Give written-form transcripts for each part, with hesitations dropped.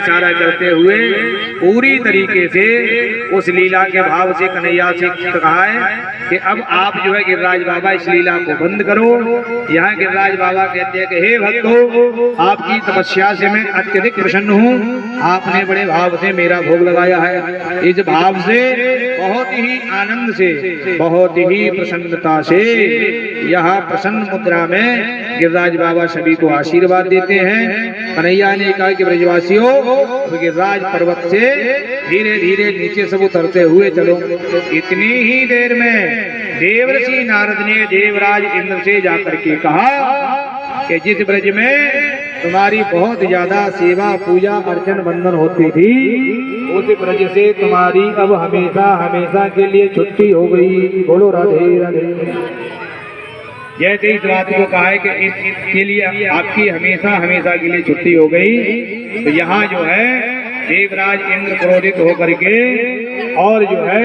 इशारा करते हुए पूरी तरीके से उस लीला के भाव से कन्हैया से कहा है कि अब आप जो है गिरिराज बाबा इस लीला को बंद करो। यहाँ गिरिराज बाबा कहते हैं कि हे भक्तों, आपकी तपस्या से मैं अत्यधिक प्रसन्न हूँ। आपने बड़े भाव से मेरा भोग लगाया है। इस भाव से बहुत ही आनंद से, बहुत ही प्रसन्नता से यहाँ प्रसन्न मुद्रा में गिरिराज बाबा सभी को आशीर्वाद देते हैं। कन्हैया ने कहा कि ब्रजवासियों, गिरिराज पर्वत से धीरे धीरे नीचे सब उतरते हुए चलो। इतनी ही देर में देवर्षि नारद ने देवराज इंद्र से जाकर के कहा कि जिस ब्रज में तुम्हारी बहुत ज्यादा सेवा पूजा अर्चन बंधन होती थी, उस ब्रज से तुम्हारी अब हमेशा हमेशा के लिए छुट्टी हो गई। बोलो राधे राधे। जैसे इस बात को कहा है कि इसके लिए आपकी हमेशा हमेशा के लिए छुट्टी हो गई, तो यहाँ जो है देवराज इंद्र क्रोधित होकर के और जो है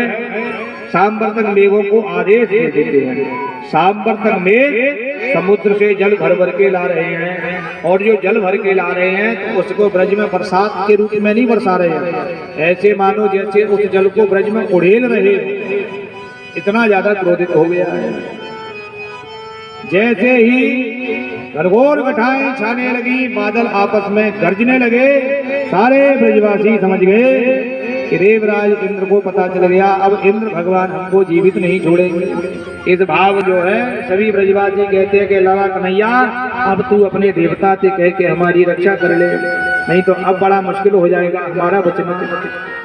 सांवर्तक मेघों को आदेश दे देते हैं। सांवर्तक मेघ समुद्र से जल भर भर के ला रहे हैं, और जो जल भर के ला रहे हैं तो उसको ब्रज में बरसात के रूप में नहीं बरसा रहे हैं, ऐसे मानो जैसे उस जल को ब्रज में उड़ेल रहे। इतना ज्यादा क्रोधित हो गया है। जैसे ही घनघोर घटाएं छाने लगी, बादल आपस में गरजने लगे, सारे ब्रजवासी समझ गए कि देवराज इंद्र को पता चल गया, अब इंद्र भगवान हमको जीवित नहीं छोड़ेंगे। इस भाव जो है सभी ब्रजवासी कहते हैं कि लाला कन्हैया, अब तू अपने देवता से कह के हमारी रक्षा कर ले, नहीं तो अब बड़ा मुश्किल हो जाएगा हमारा बचना।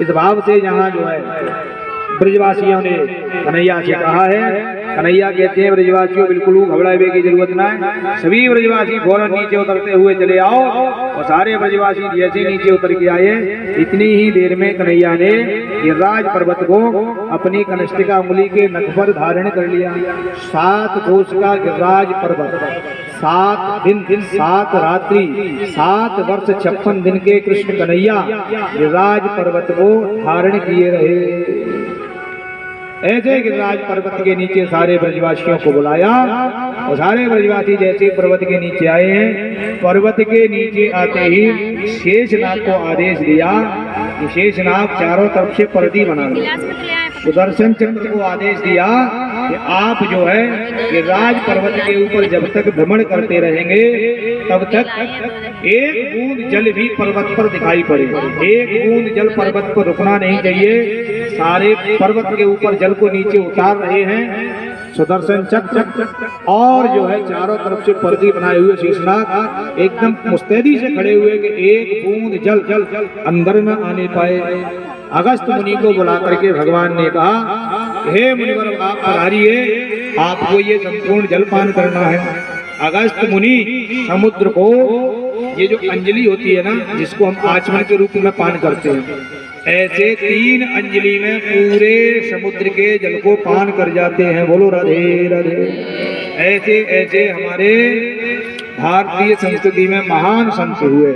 इस भाव से यहाँ जो है ब्रजवासियों ने कन्हैया से कहा है। कन्हैया कहते हैं ब्रजवासियों, बिल्कुल घबराने की जरूरत ना है। सभी ब्रजवासी फौरन नीचे उतरते हुए चले आओ। और सारे ब्रजवासी जैसे नीचे उतर के आए, इतनी ही देर में कन्हैया ने गिरिराज पर्वत को अपनी कनिष्ठिका उंगली के नख पर धारण कर लिया। 7 कोस का गिरिराज पर्वत, 7 दिन 7 रात्रि 7 वर्ष 56 दिन के कृष्ण कन्हैया गिरिराज पर्वत को धारण किए रहे। ऐसे गिरिराज पर्वत के नीचे सारे ब्रजवासियों को बुलाया, और सारे ब्रजवासी जैसे पर्वत के नीचे आए हैं, पर्वत के नीचे आते ही शेषनाग को आदेश दिया कि शेषनाग चारों तरफ से पर्दी बना लो। सुदर्शन चक्र को आदेश दिया कि आप जो है गिरिराज पर्वत के ऊपर जब तक भ्रमण करते रहेंगे, तब तक एक बूंद जल भी पर्वत पर दिखाई पड़े। एक बूंद जल पर्वत पर रुकना नहीं चाहिए। सारे पर्वत के ऊपर जल को नीचे उतार रहे हैं सुदर्शन चक्र, और जो है चारों तरफ से पर्दी बनाए हुए शेषनाग एकदम मुस्तैदी से खड़े हुए कि एक बूंद जल अंदर न आने पाए। अगस्त मुनि को बुला करके भगवान ने कहा, हे मुनिवर, आप पधारिए, आपको ये संपूर्ण जल पान करना है। अगस्त मुनि समुद्र को, ये जो अंजलि होती है ना, जिसको हम आचमन के रूप में पान करते हैं, ऐसे 3 अंजलि में पूरे समुद्र के जल को पान कर जाते हैं। बोलो राधे राधे। ऐसे ऐसे हमारे भारतीय संस्कृति में महान संत हुए।